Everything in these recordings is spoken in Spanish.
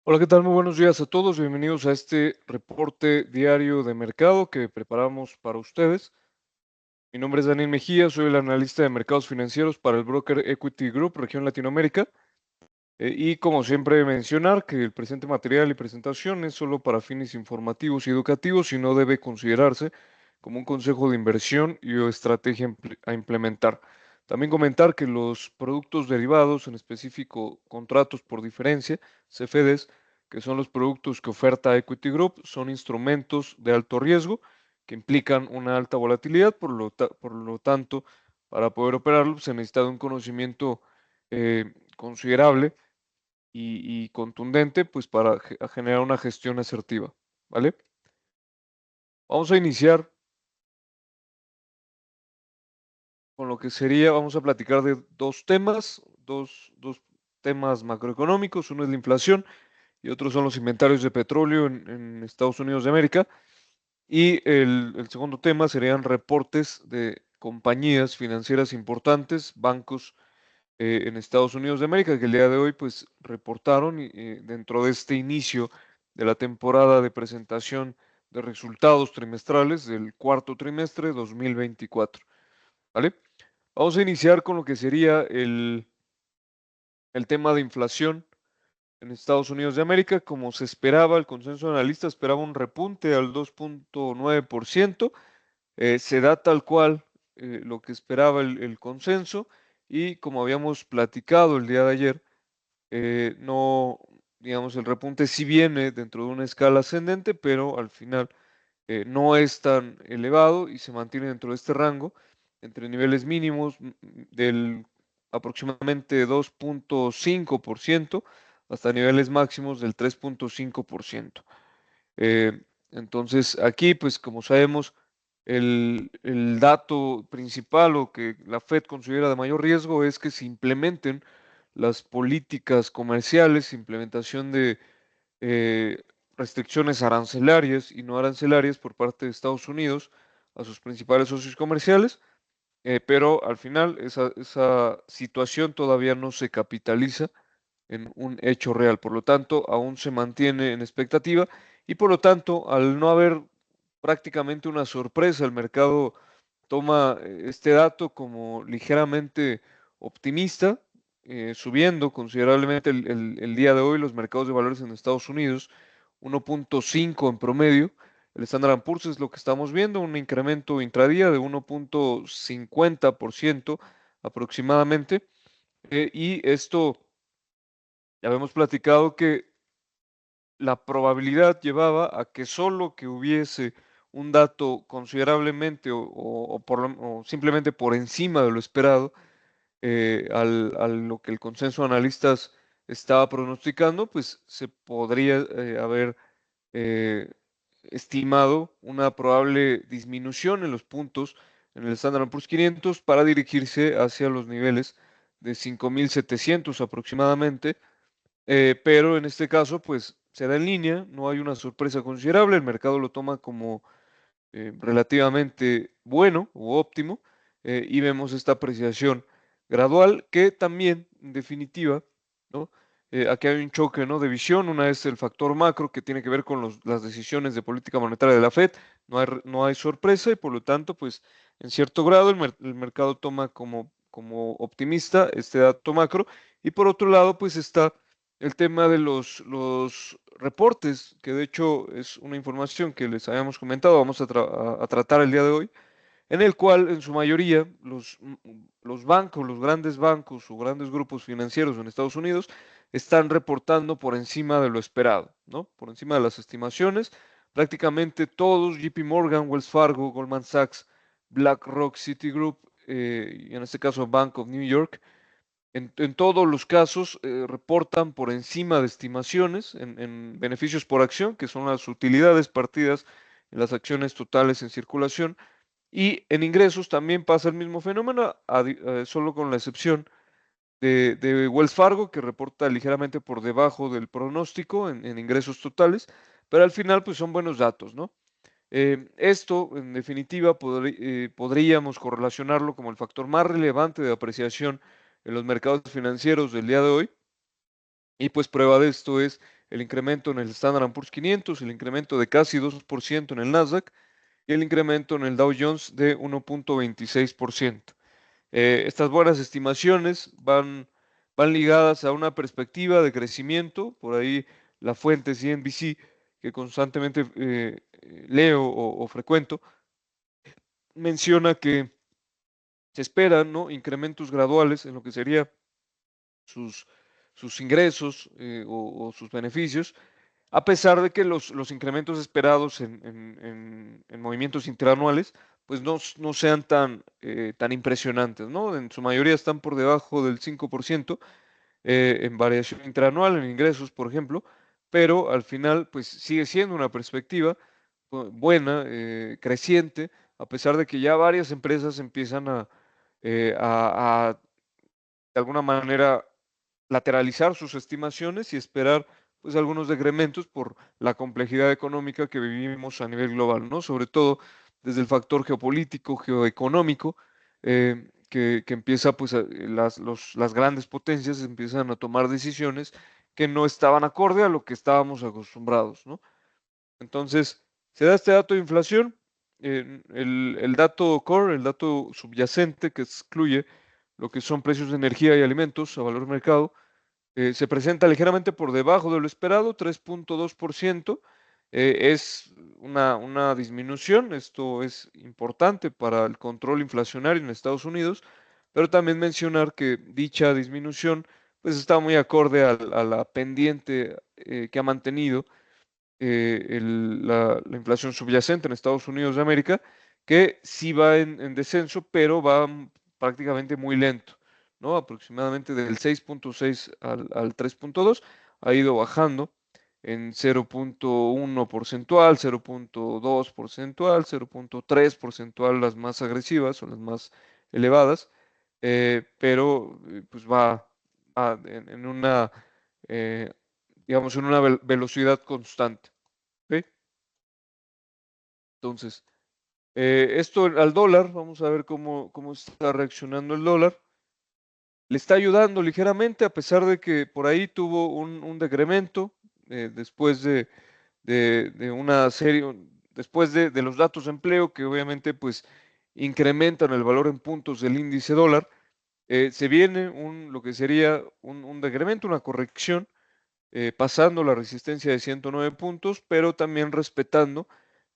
Hola, ¿qué tal? Muy buenos días a todos. Bienvenidos a este reporte diario de mercado que preparamos para ustedes. Mi nombre es Daniel Mejía, soy el analista de mercados financieros para el broker Equity Group, región Latinoamérica. Y como siempre mencionar que el presente material y presentación es solo para fines informativos y educativos y no debe considerarse como un consejo de inversión y o estrategia a implementar. También comentar que los productos derivados, en específico contratos por diferencia, CFDs, que son los productos que oferta Equity Group, son instrumentos de alto riesgo que implican una alta volatilidad, por lo tanto, para poder operarlo se necesita de un conocimiento considerable y contundente, pues para generar una gestión asertiva, ¿vale? Vamos a iniciar con lo que sería, vamos a platicar de dos temas macroeconómicos, uno es la inflación y otros son los inventarios de petróleo en Estados Unidos de América, y el segundo tema serían reportes de compañías financieras importantes, bancos en Estados Unidos de América, que el día de hoy pues reportaron dentro de este inicio de la temporada de presentación de resultados trimestrales del cuarto trimestre 2024, ¿vale? Vamos a iniciar con lo que sería el tema de inflación en Estados Unidos de América. Como se esperaba, el consenso de analistas esperaba un repunte al 2.9%. Se da tal cual lo que esperaba el consenso, y como habíamos platicado el día de ayer, no, digamos, el repunte sí viene dentro de una escala ascendente, pero al final no es tan elevado y se mantiene dentro de este rango, entre niveles mínimos del aproximadamente 2.5% hasta niveles máximos del 3.5%. Eh, entonces, aquí, pues como sabemos, el dato principal o que la Fed considera de mayor riesgo es que se implementen las políticas comerciales, implementación de eh, restricciones arancelarias y no arancelarias por parte de Estados Unidos a sus principales socios comerciales, pero al final esa situación todavía no se capitaliza en un hecho real. Por lo tanto, aún se mantiene en expectativa y por lo tanto, al no haber prácticamente una sorpresa, el mercado toma este dato como ligeramente optimista, subiendo considerablemente el día de hoy los mercados de valores en Estados Unidos, 1.5 en promedio. El Standard Poor's es lo que estamos viendo, un incremento intradía de 1.50% aproximadamente. Y esto, ya habíamos platicado que la probabilidad llevaba a que solo que hubiese un dato considerablemente o simplemente por encima de lo esperado, a lo que el consenso de analistas estaba pronosticando, pues se podría haber eh, estimado una probable disminución en los puntos en el Standard Poor's 500 para dirigirse hacia los niveles de 5.700 aproximadamente, pero en este caso, pues se da en línea, no hay una sorpresa considerable, el mercado lo toma como relativamente bueno u óptimo, y vemos esta apreciación gradual que también, en definitiva, ¿no? Aquí hay un choque, ¿no?, de visión. Una es el factor macro que tiene que ver con las decisiones de política monetaria de la Fed. No hay sorpresa y por lo tanto, pues en cierto grado el mercado toma como optimista este dato macro. Y por otro lado, pues está el tema de los reportes, que de hecho es una información que les habíamos comentado, vamos a tratar el día de hoy, en el cual en su mayoría los bancos, los grandes bancos o grandes grupos financieros en Estados Unidos están reportando por encima de lo esperado, ¿no? Por encima de las estimaciones. Prácticamente todos, JP Morgan, Wells Fargo, Goldman Sachs, BlackRock, Citigroup, y en este caso Bank of New York, en todos los casos reportan por encima de estimaciones en beneficios por acción, que son las utilidades partidas en las acciones totales en circulación, y en ingresos también pasa el mismo fenómeno, solo con la excepción de Wells Fargo, que reporta ligeramente por debajo del pronóstico en ingresos totales, pero al final pues son buenos datos, ¿no? Esto, en definitiva, podríamos correlacionarlo como el factor más relevante de apreciación en los mercados financieros del día de hoy. Y pues prueba de esto es el incremento en el Standard & Poor's 500, el incremento de casi 2% en el Nasdaq y el incremento en el Dow Jones de 1.26%. Estas buenas estimaciones van ligadas a una perspectiva de crecimiento. Por ahí la fuente CNBC, que constantemente leo o frecuento, menciona que se esperan, ¿no?, incrementos graduales en lo que sería sus, sus ingresos o sus beneficios, a pesar de que los incrementos esperados en movimientos interanuales pues no sean tan impresionantes, ¿no? En su mayoría están por debajo del 5% en variación interanual, en ingresos, por ejemplo, pero al final pues sigue siendo una perspectiva buena, creciente, a pesar de que ya varias empresas empiezan a de alguna manera lateralizar sus estimaciones y esperar pues algunos decrementos por la complejidad económica que vivimos a nivel global, ¿no? Sobre todo desde el factor geopolítico, geoeconómico, que empieza pues las grandes potencias empiezan a tomar decisiones que no estaban acorde a lo que estábamos acostumbrados, ¿no? Entonces, se da este dato de inflación, el dato core, el dato subyacente que excluye lo que son precios de energía y alimentos a valor mercado, se presenta ligeramente por debajo de lo esperado, 3.2%. Es una disminución, esto es importante para el control inflacionario en Estados Unidos, pero también mencionar que dicha disminución pues está muy acorde a la pendiente que ha mantenido la inflación subyacente en Estados Unidos de América, que sí va en descenso, pero va prácticamente muy lento, ¿no? Aproximadamente del 6.6 al 3.2, ha ido bajando en 0.1 porcentual, 0.2 porcentual, 0.3 porcentual las más agresivas o las más elevadas, pero pues va en una, eh, digamos, en una velocidad constante. ¿Ok? Entonces, esto al dólar, vamos a ver cómo está reaccionando el dólar. Le está ayudando ligeramente, a pesar de que por ahí tuvo un decremento después de una serie, después de los datos de empleo, que obviamente pues incrementan el valor en puntos del índice dólar. Se viene lo que sería un decremento, una corrección pasando la resistencia de 109 puntos, pero también respetando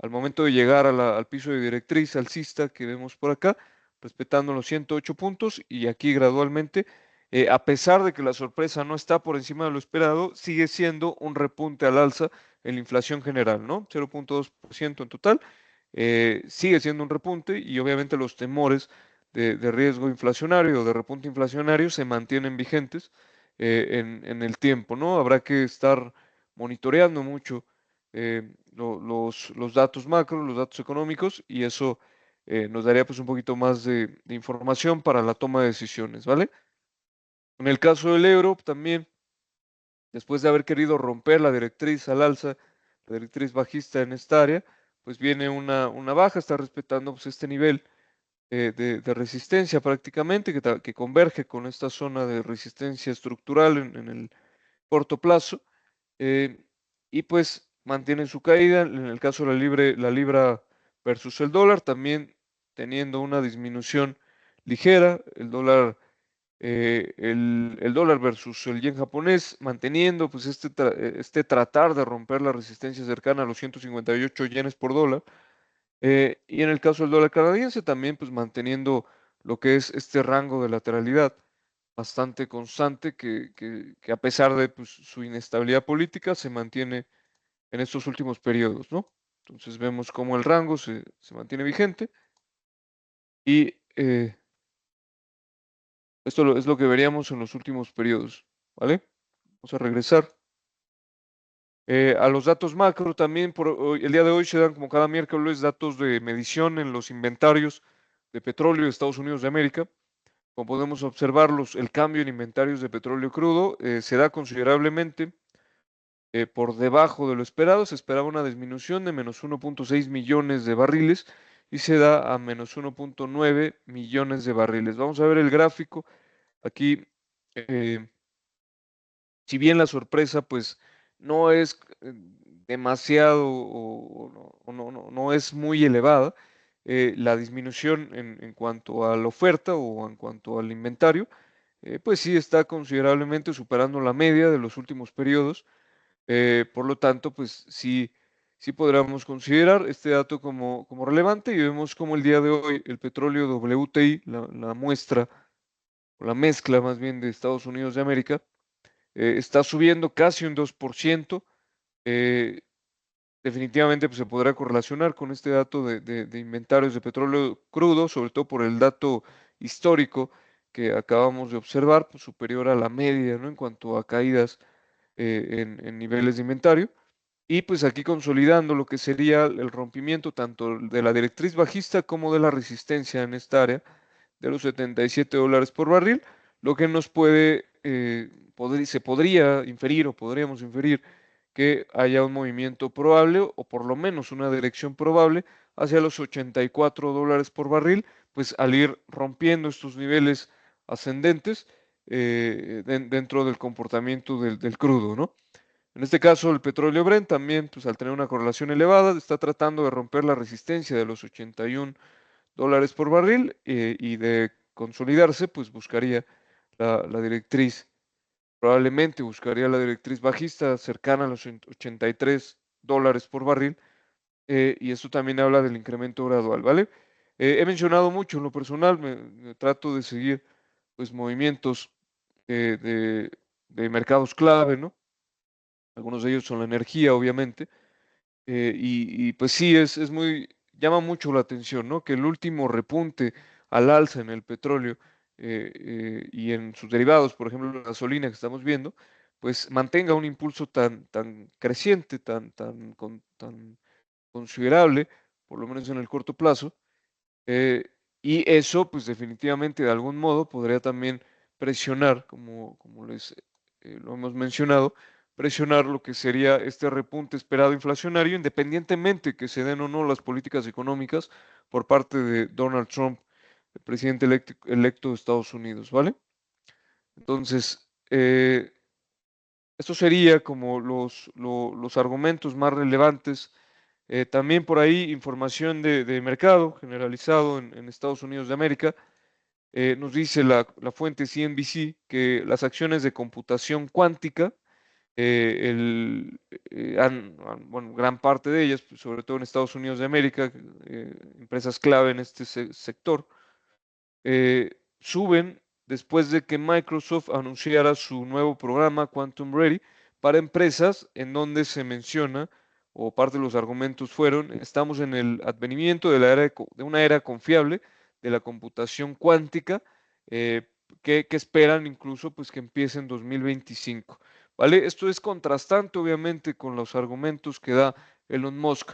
al momento de llegar al piso de directriz alcista que vemos por acá, respetando los 108 puntos y aquí gradualmente, a pesar de que la sorpresa no está por encima de lo esperado, sigue siendo un repunte al alza en la inflación general, ¿no? 0.2% en total, sigue siendo un repunte y obviamente los temores de riesgo inflacionario o de repunte inflacionario se mantienen vigentes en el tiempo, ¿no? Habrá que estar monitoreando mucho los datos macro, los datos económicos, y eso nos daría pues un poquito más de información para la toma de decisiones, ¿vale? En el caso del euro, también, después de haber querido romper la directriz al alza, la directriz bajista en esta área, pues viene una baja, está respetando pues este nivel de resistencia prácticamente, que converge con esta zona de resistencia estructural en el corto plazo, eh, y pues mantienen su caída. En el caso de la libra versus el dólar, también teniendo una disminución ligera, el dólar versus el yen japonés, manteniendo pues este tratar de romper la resistencia cercana a los 158 yenes por dólar, y en el caso del dólar canadiense también pues manteniendo lo que es este rango de lateralidad bastante constante que a pesar de pues, su inestabilidad política se mantiene en estos últimos periodos, ¿no? Entonces vemos cómo el rango se mantiene vigente y esto es lo que veríamos en los últimos periodos, ¿vale? Vamos a regresar. A los datos macro también, el día de hoy se dan como cada miércoles datos de medición en los inventarios de petróleo de Estados Unidos de América. Como podemos observar, el cambio en inventarios de petróleo crudo se da considerablemente por debajo de lo esperado. Se esperaba una disminución de menos 1.6 millones de barriles y se da a menos 1.9 millones de barriles. Vamos a ver el gráfico. Aquí, si bien la sorpresa pues no es demasiado no es muy elevada la disminución en cuanto a la oferta o en cuanto al inventario, pues sí está considerablemente superando la media de los últimos periodos. Por lo tanto, pues sí, sí podríamos considerar este dato como relevante y vemos como el día de hoy el petróleo WTI, la muestra o la mezcla más bien de Estados Unidos de América, está subiendo casi un 2%. eh, Definitivamente pues, se podrá correlacionar con este dato de inventarios de petróleo crudo, sobre todo por el dato histórico que acabamos de observar, pues, superior a la media, ¿no? En cuanto a caídas en niveles de inventario. Y pues aquí consolidando lo que sería el rompimiento tanto de la directriz bajista como de la resistencia en esta área de los $77 por barril, lo que nos puede, se podría inferir o podríamos inferir que haya un movimiento probable o por lo menos una dirección probable hacia los $84 por barril, pues al ir rompiendo estos niveles ascendentes dentro del comportamiento del crudo, ¿no? En este caso, el petróleo Brent también, pues al tener una correlación elevada, está tratando de romper la resistencia de los $81 por barril y de consolidarse, pues buscaría la directriz, probablemente buscaría la directriz bajista cercana a los $83 por barril y esto también habla del incremento gradual, ¿vale? He mencionado mucho en lo personal, me trato de seguir pues movimientos eh, de, de mercados clave, ¿no? Algunos de ellos son la energía, obviamente, pues sí, es muy, llama mucho la atención, ¿no? Que el último repunte al alza en el petróleo y en sus derivados, por ejemplo, la gasolina que estamos viendo, pues mantenga un impulso tan creciente, tan considerable, por lo menos en el corto plazo, eh, y eso, pues definitivamente de algún modo podría también presionar, como les lo hemos mencionado, presionar lo que sería este repunte esperado inflacionario, independientemente que se den o no las políticas económicas por parte de Donald Trump, el presidente electo de Estados Unidos, ¿vale? Entonces, esto sería como los argumentos más relevantes. También por ahí información de mercado generalizado en Estados Unidos de América. Nos dice la fuente CNBC que las acciones de computación cuántica, bueno, gran parte de ellas, pues, sobre todo en Estados Unidos de América, empresas clave en este sector, suben después de que Microsoft anunciara su nuevo programa Quantum Ready para empresas en donde se menciona, o parte de los argumentos fueron, estamos en el advenimiento de, de una era confiable de la computación cuántica, eh, que esperan incluso pues, que empiece en 2025. ¿Vale? Esto es contrastante obviamente con los argumentos que da Elon Musk,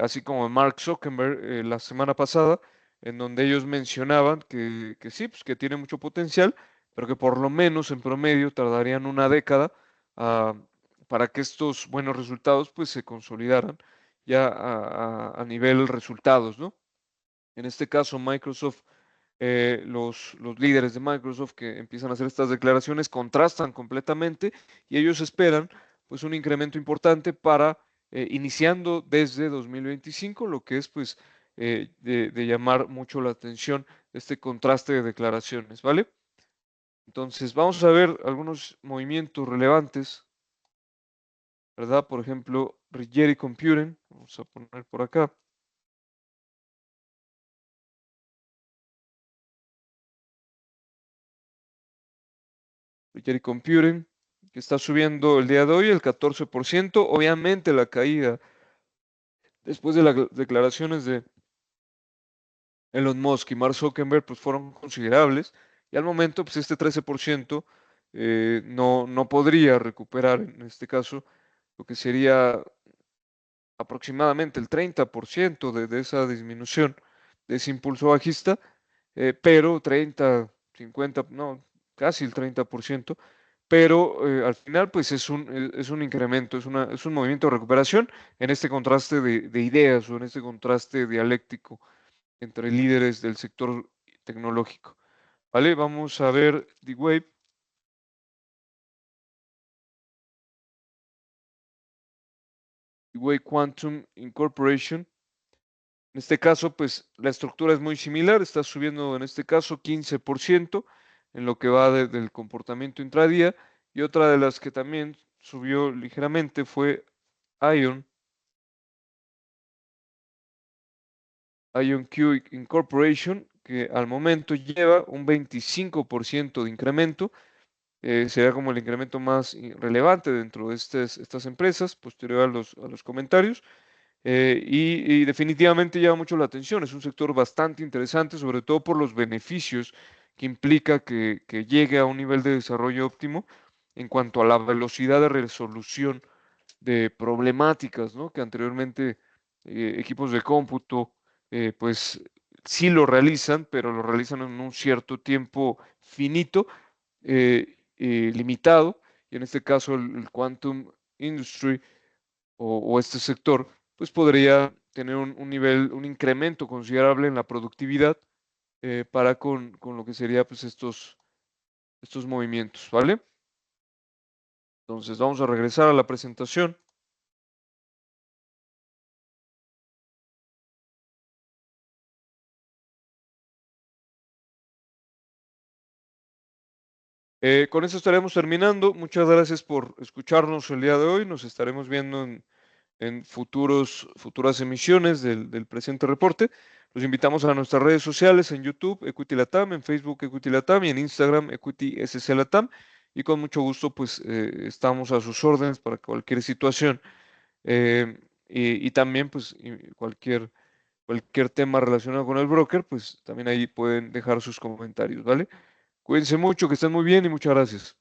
así como Mark Zuckerberg la semana pasada, en donde ellos mencionaban que sí, pues que tiene mucho potencial, pero que por lo menos en promedio tardarían una década ah, para que estos buenos resultados pues se consolidaran ya a nivel resultados, ¿no? En este caso, Microsoft, los líderes de Microsoft que empiezan a hacer estas declaraciones contrastan completamente y ellos esperan pues un incremento importante para iniciando desde 2025, lo que es pues de llamar mucho la atención este contraste de declaraciones, ¿vale? Entonces vamos a ver algunos movimientos relevantes, ¿verdad? Por ejemplo, Rigetti Computing, vamos a poner por acá. Rigetti Computing, que está subiendo el día de hoy el 14%. Obviamente la caída después de las declaraciones de Elon Musk y Mark Zuckerberg pues fueron considerables y al momento pues este 13% no podría recuperar en este caso lo que sería aproximadamente el 30% de esa disminución, de ese impulso bajista, pero 30, 50, no, casi el 30%, pero al final pues es un incremento, es un movimiento de recuperación en este contraste de ideas o en este contraste dialéctico entre líderes del sector tecnológico. ¿Vale? Vamos a ver The Wave. Way Quantum Incorporation. En este caso, pues la estructura es muy similar, está subiendo en este caso 15% en lo que va del comportamiento intradía. Y otra de las que también subió ligeramente fue Ion, IonQ Incorporation, que al momento lleva un 25% de incremento. Sería como el incremento más relevante dentro de estas empresas, posterior a los comentarios. Y definitivamente llama mucho la atención. Es un sector bastante interesante, sobre todo por los beneficios que implica que llegue a un nivel de desarrollo óptimo en cuanto a la velocidad de resolución de problemáticas, ¿no? Que anteriormente equipos de cómputo, pues sí lo realizan, pero lo realizan en un cierto tiempo finito, limitado, y en este caso el Quantum Industry o este sector, pues podría tener un nivel, un incremento considerable en la productividad para con lo que sería pues estos movimientos, ¿vale? Entonces vamos a regresar a la presentación. Con eso estaremos terminando. Muchas gracias por escucharnos el día de hoy. Nos estaremos viendo en futuras emisiones del presente reporte. Los invitamos a nuestras redes sociales en YouTube, Equity Latam, en Facebook, Equity Latam y en Instagram, Equity SC Latam. Y con mucho gusto, pues estamos a sus órdenes para cualquier situación. Y también, pues, cualquier tema relacionado con el broker, pues también ahí pueden dejar sus comentarios, ¿vale? Cuídense mucho, que estén muy bien y muchas gracias.